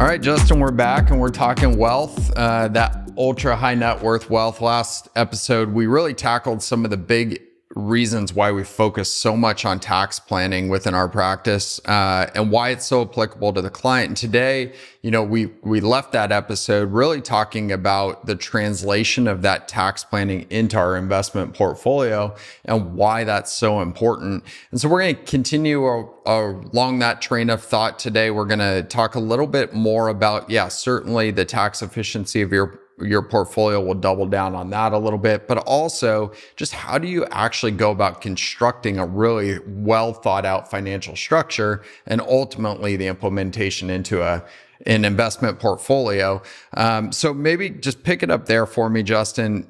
All right, Justin, we're back and we're talking wealth, that ultra high net worth wealth. Last episode, we really tackled some of the big reasons why we focus so much on tax planning within our practice and why it's so applicable to the client. And today, we left that episode really talking about the translation of that tax planning into our investment portfolio and why that's so important. And so we're going to continue along that train of thought today. We're going to talk a little bit more about, certainly the tax efficiency of your portfolio. Will double down on that a little bit, but also just how do you actually go about constructing a really well thought out financial structure and ultimately the implementation into an investment portfolio. So maybe just pick it up there for me, Justin.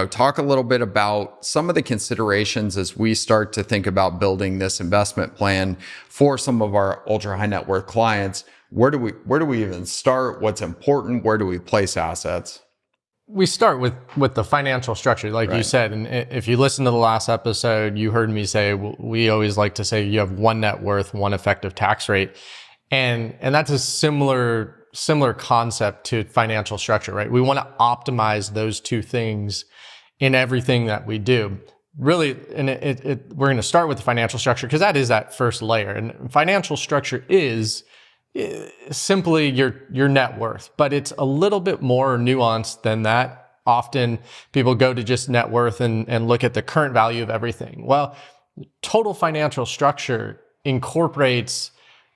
Talk a little bit about some of the considerations as we start to think about building this investment plan for some of our ultra high net worth clients. Where do we even start? What's important? Where do we place assets? We start with the financial structure, like you said. And if you listen to the last episode, you heard me say, we always like to say you have one net worth, one effective tax rate. And that's a similar concept to financial structure, right? We want to optimize those two things in everything that we do. Really, and we're going to start with the financial structure because that is that first layer. And financial structure is simply your net worth, but it's a little bit more nuanced than that. Often people go to just net worth and look at the current value of everything. Well, total financial structure incorporates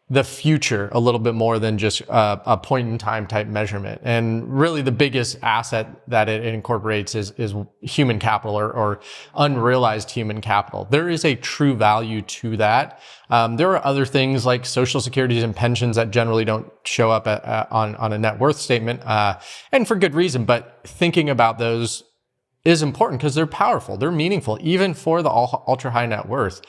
the future a little bit more than just a point in time type measurement. And really the biggest asset that it incorporates is human capital or unrealized human capital. There is a true value to that. There are other things like social securities and pensions that generally don't show up on a net worth statement, and for good reason. But thinking about those is important because they're powerful, they're meaningful, even for the ultra high net worth.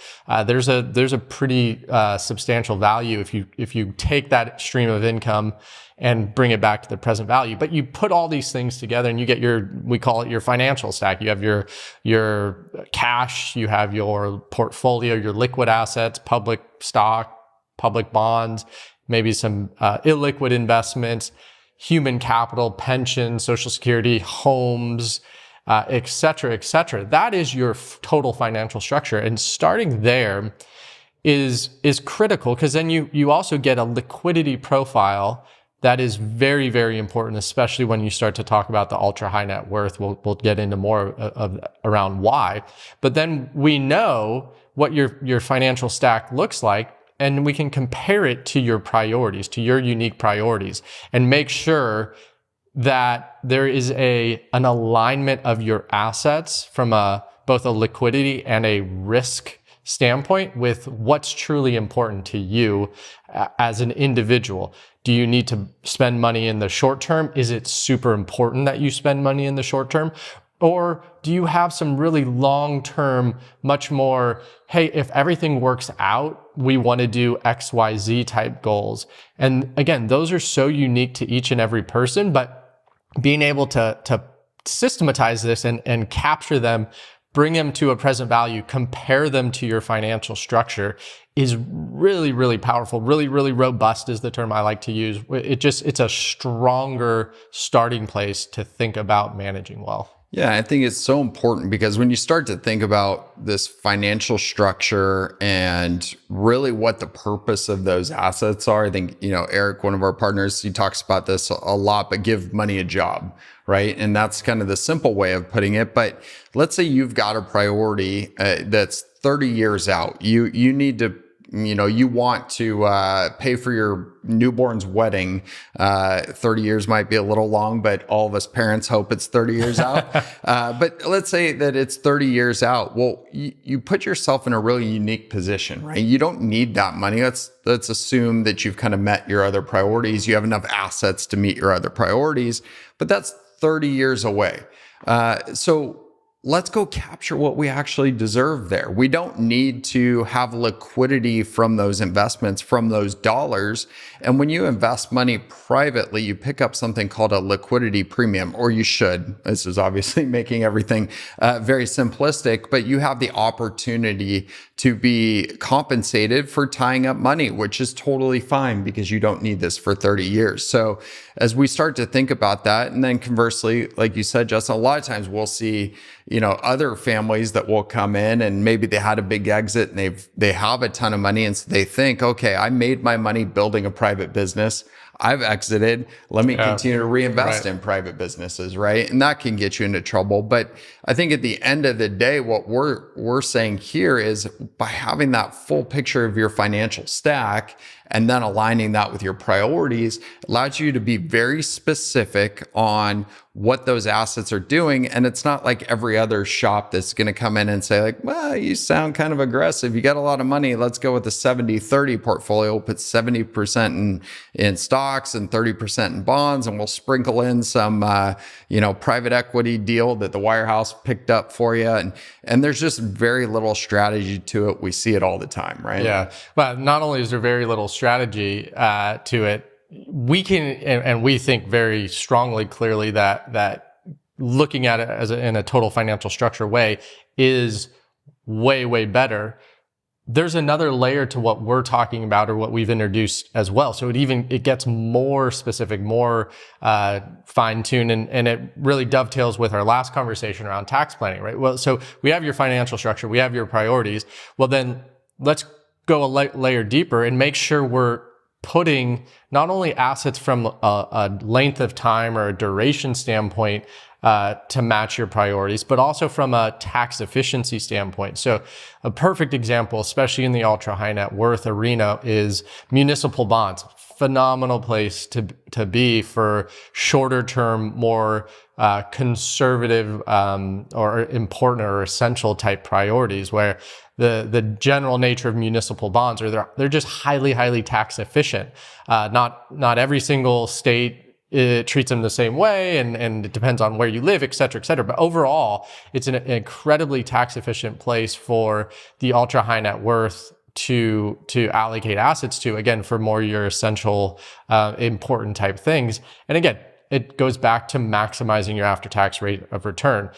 There's a pretty substantial value if you take that stream of income and bring it back to the present value. But you put all these things together and you get we call it your financial stack. You have your cash, you have your portfolio, your liquid assets, public stock, public bonds, maybe some illiquid investments, human capital, pensions, social security, homes, et cetera, et cetera. That is your total financial structure. And starting there is critical because then you also get a liquidity profile that is very, very important, especially when you start to talk about the ultra high net worth. We'll get into more of around why. But then we know what your financial stack looks like, and we can compare it to your priorities, to your unique priorities, and make sure that there is an alignment of your assets from both a liquidity and a risk standpoint with what's truly important to you as an individual. Do you need to spend money in the short term? Is it super important that you spend money in the short term? Or do you have some really long-term, much more, hey, if everything works out, we want to do XYZ type goals? And again, those are so unique to each and every person, but being able to systematize this and capture them, bring them to a present value, compare them to your financial structure is really, really powerful. Really, really robust is the term I like to use. It's a stronger starting place to think about managing wealth. Yeah, I think it's so important because when you start to think about this financial structure and really what the purpose of those assets are, I think, Eric, one of our partners, he talks about this a lot, but give money a job, right? And that's kind of the simple way of putting it. But let's say you've got a priority that's 30 years out. You need to you want to pay for your newborn's wedding. 30 years might be a little long, but all of us parents hope it's 30 years out. But let's say that it's 30 years out. Well, you put yourself in a really unique position, right? You don't need that money. Let's assume that you've kind of met your other priorities. You have enough assets to meet your other priorities, but that's 30 years away. So let's go capture what we actually deserve there. We don't need to have liquidity from those investments, from those dollars. And when you invest money privately, you pick up something called a liquidity premium, or you should. This is obviously making everything very simplistic, but you have the opportunity to be compensated for tying up money, which is totally fine because you don't need this for 30 years. So as we start to think about that, and then conversely, like you said, Justin, a lot of times we'll see, other families that will come in and maybe they had a big exit and they have a ton of money. And so they think, okay, I made my money building a private business. I've exited. Let me continue to reinvest in private businesses, right? And that can get you into trouble. But I think at the end of the day, what we're saying here is by having that full picture of your financial stack and then aligning that with your priorities allows you to be very specific on what those assets are doing. And it's not like every other shop that's going to come in and say like, well, you sound kind of aggressive. You got a lot of money. Let's go with the 70-30 portfolio. We'll put 70% in stocks and 30% in bonds. And we'll sprinkle in some, private equity deal that the wirehouse picked up for you. And there's just very little strategy to it. We see it all the time, right? Yeah. But not only is there very little strategy to it, we can, and we think very strongly, clearly that looking at it in a total financial structure way is way, way better. There's another layer to what we're talking about or what we've introduced as well. So it gets more specific, more fine-tuned, and it really dovetails with our last conversation around tax planning, right? Well, so we have your financial structure, we have your priorities. Well, then let's go a layer deeper and make sure we're putting not only assets from a length of time or a duration standpoint to match your priorities, but also from a tax efficiency standpoint. So a perfect example, especially in the ultra high net worth arena, is municipal bonds. Phenomenal place to be for shorter term, more conservative or important or essential type priorities, where the general nature of municipal bonds are they're just highly tax efficient. Not every single state treats them the same way, and it depends on where you live, et cetera, et cetera. But overall, it's an incredibly tax efficient place for the ultra high net worth to allocate assets to, again, for more your essential, important type things. And again, it goes back to maximizing your after-tax rate of return.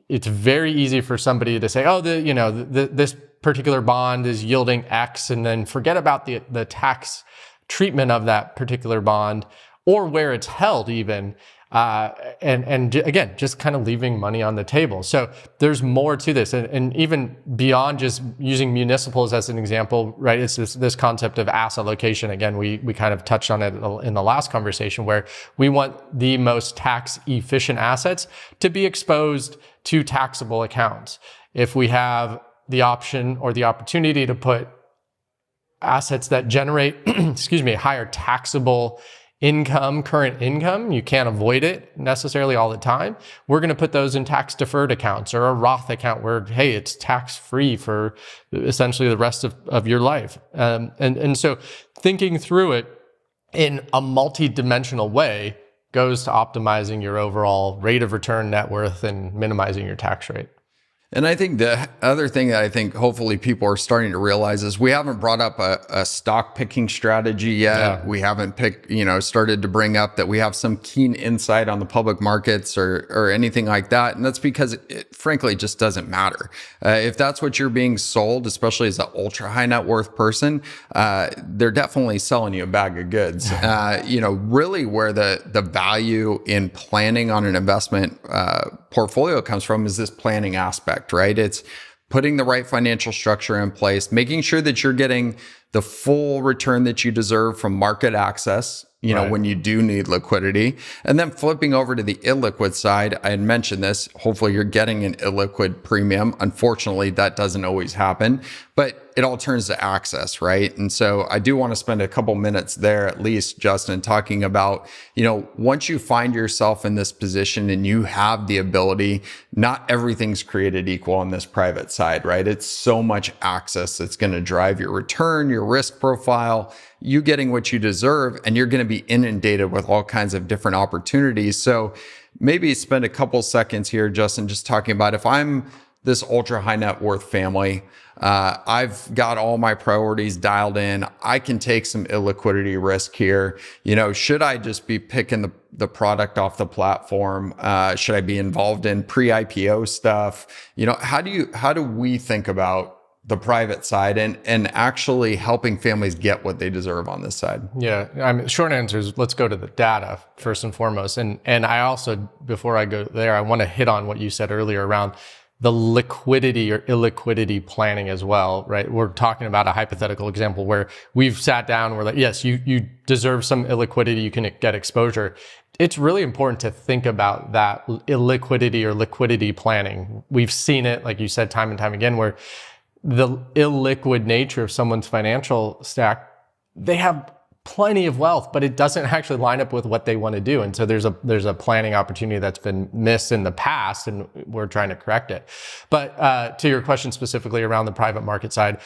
It's very easy for somebody to say, oh, this particular bond is yielding X, and then forget about the tax treatment of that particular bond or where it's held even. And again, just kind of leaving money on the table. So there's more to this. And even beyond just using municipals as an example, right? It's this concept of asset allocation. Again, we kind of touched on it in the last conversation, where we want the most tax efficient assets to be exposed to taxable accounts. If we have the option or the opportunity to put assets that generate, higher taxable income, current income, you can't avoid it necessarily all the time. We're going to put those in tax deferred accounts or a Roth account where, hey, it's tax free for essentially the rest of your life. And so thinking through it in a multi-dimensional way goes to optimizing your overall rate of return, net worth, and minimizing your tax rate. And I think the other thing that I think hopefully people are starting to realize is we haven't brought up a stock picking strategy yet. Yeah. We haven't started to bring up that we have some keen insight on the public markets or anything like that. And that's because it frankly just doesn't matter. If that's what you're being sold, especially as an ultra high net worth person, they're definitely selling you a bag of goods. Really where the value in planning on an investment portfolio comes from is this planning aspect, right? It's putting the right financial structure in place, making sure that you're getting the full return that you deserve from market access, right, when you do need liquidity. And then flipping over to the illiquid side, I had mentioned this, hopefully you're getting an illiquid premium. Unfortunately, that doesn't always happen, but it all turns to access, right? And so I do want to spend a couple minutes there at least, Justin, talking about, once you find yourself in this position and you have the ability, not everything's created equal on this private side, right? It's so much access that's going to drive your return, your risk profile, you getting what you deserve, and you're going to be inundated with all kinds of different opportunities. So maybe spend a couple seconds here, Justin, just talking about if I'm this ultra high net worth family, I've got all my priorities dialed in. I can take some illiquidity risk here. Should I just be picking the product off the platform? Should I be involved in pre-IPO stuff? How do we think about the private side and actually helping families get what they deserve on this side? Yeah, short answer is let's go to the data first and foremost. And I also, before I go there, I want to hit on what you said earlier around the liquidity or illiquidity planning as well, right? We're talking about a hypothetical example where we've sat down, we're like, yes, you deserve some illiquidity, you can get exposure. It's really important to think about that illiquidity or liquidity planning. We've seen it, like you said, time and time again, where the illiquid nature of someone's financial stack, they have plenty of wealth, but it doesn't actually line up with what they want to do. And so there's a planning opportunity that's been missed in the past, and we're trying to correct it. But to your question specifically around the private market side,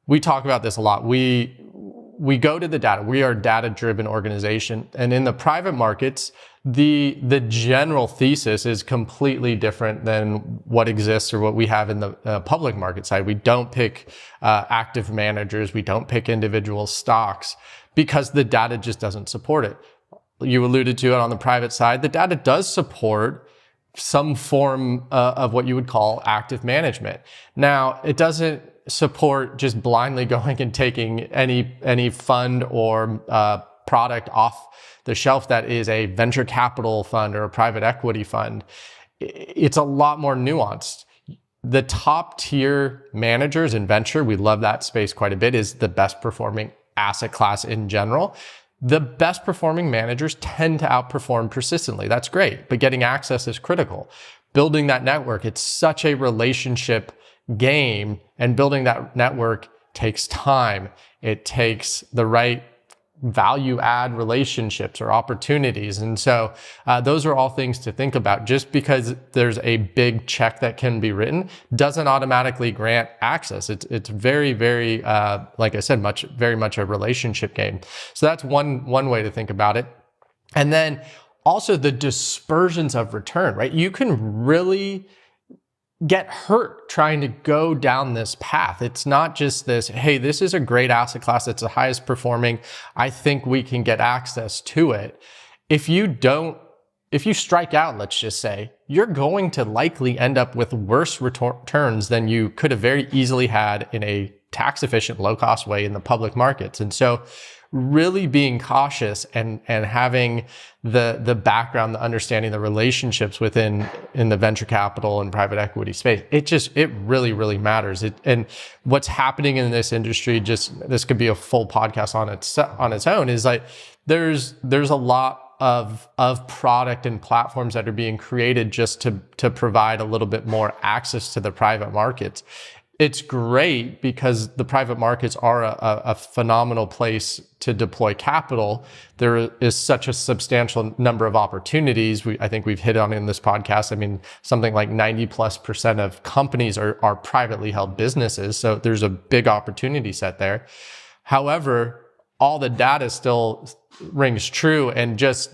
we talk about this a lot. We go to the data. We are a data-driven organization. And in the private markets, the general thesis is completely different than what exists or what we have in the public market side. We don't pick active managers. We don't pick individual stocks because the data just doesn't support it. You alluded to it on the private side. The data does support some form of what you would call active management. Now, it doesn't support just blindly going and taking any fund or product off the shelf that is a venture capital fund or a private equity fund. It's a lot more nuanced. The top tier managers in venture, we love that space quite a bit, is the best performing asset class in general. The best performing managers tend to outperform persistently. That's great, but getting access is critical. Building that network, it's such a relationship game, and building that network takes time. It takes the right value add relationships or opportunities. And so those are all things to think about. Just because there's a big check that can be written doesn't automatically grant access. It's very, very, like I said, very much a relationship game. So that's one way to think about it. And then also the dispersions of return, right? You can really get hurt trying to go down this path. It's not just this, hey, this is a great asset class. It's the highest performing. I think we can get access to it. If you strike out, let's just say, you're going to likely end up with worse returns than you could have very easily had in a tax efficient, low cost way in the public markets. And so really being cautious and having the background, the understanding, the relationships in the venture capital and private equity space, it really, really matters. And what's happening in this industry, this could be a full podcast on its own, is like there's a lot of product and platforms that are being created just to provide a little bit more access to the private markets. It's great because the private markets are a phenomenal place to deploy capital. There is such a substantial number of opportunities. I think we've hit on in this podcast. I mean, something like 90+% of companies are privately held businesses. So there's a big opportunity set there. However, all the data still rings true, and just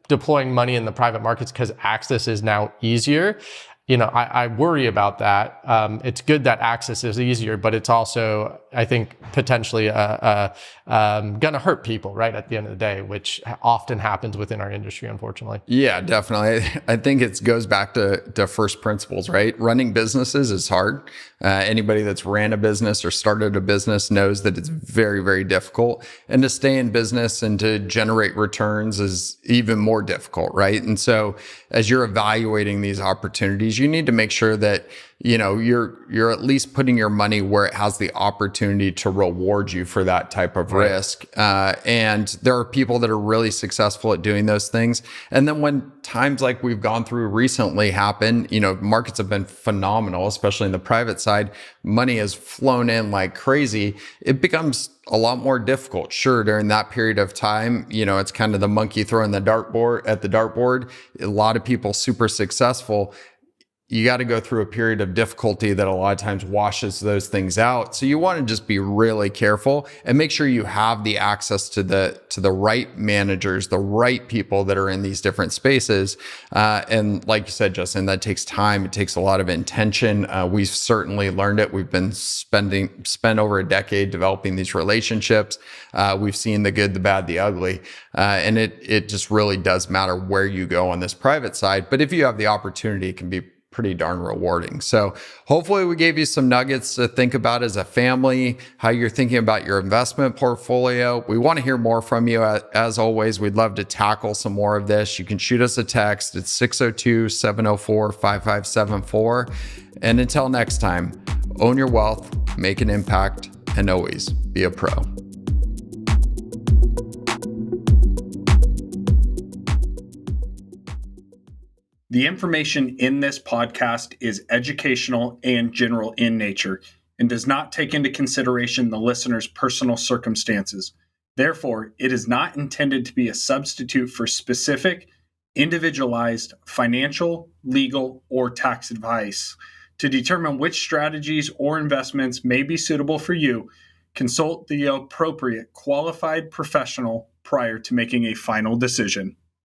deploying money in the private markets because access is now easier. I worry about that. It's good that access is easier, but it's also, I think, potentially gonna hurt people, right, at the end of the day, which often happens within our industry, unfortunately. Yeah, definitely. I think it goes back to first principles, right? Running businesses is hard. Anybody that's ran a business or started a business knows that it's very, very difficult. And to stay in business and to generate returns is even more difficult, right? And so as you're evaluating these opportunities, you need to make sure that you're at least putting your money where it has the opportunity to reward you for that type of risk. And there are people that are really successful at doing those things. And then when times like we've gone through recently happen, markets have been phenomenal, especially in the private side. Money has flown in like crazy. It becomes a lot more difficult. Sure, during that period of time, it's kind of the monkey throwing the dartboard. A lot of people super successful. you got to go through a period of difficulty that a lot of times washes those things out. So you want to just be really careful and make sure you have the access to the right managers, the right people that are in these different spaces. And like you said, Justin, that takes time. It takes a lot of intention. We've certainly learned it. We've been spent over a decade developing these relationships. We've seen the good, the bad, the ugly, and it just really does matter where you go on this private side. But if you have the opportunity, it can be pretty darn rewarding. So hopefully we gave you some nuggets to think about as a family, how you're thinking about your investment portfolio. We want to hear more from you. As always, we'd love to tackle some more of this. You can shoot us a text. It's 602-704-5574. And until next time, own your wealth, make an impact, and always be a pro. The information in this podcast is educational and general in nature and does not take into consideration the listener's personal circumstances. Therefore, it is not intended to be a substitute for specific, individualized financial, legal, or tax advice. To determine which strategies or investments may be suitable for you, consult the appropriate qualified professional prior to making a final decision.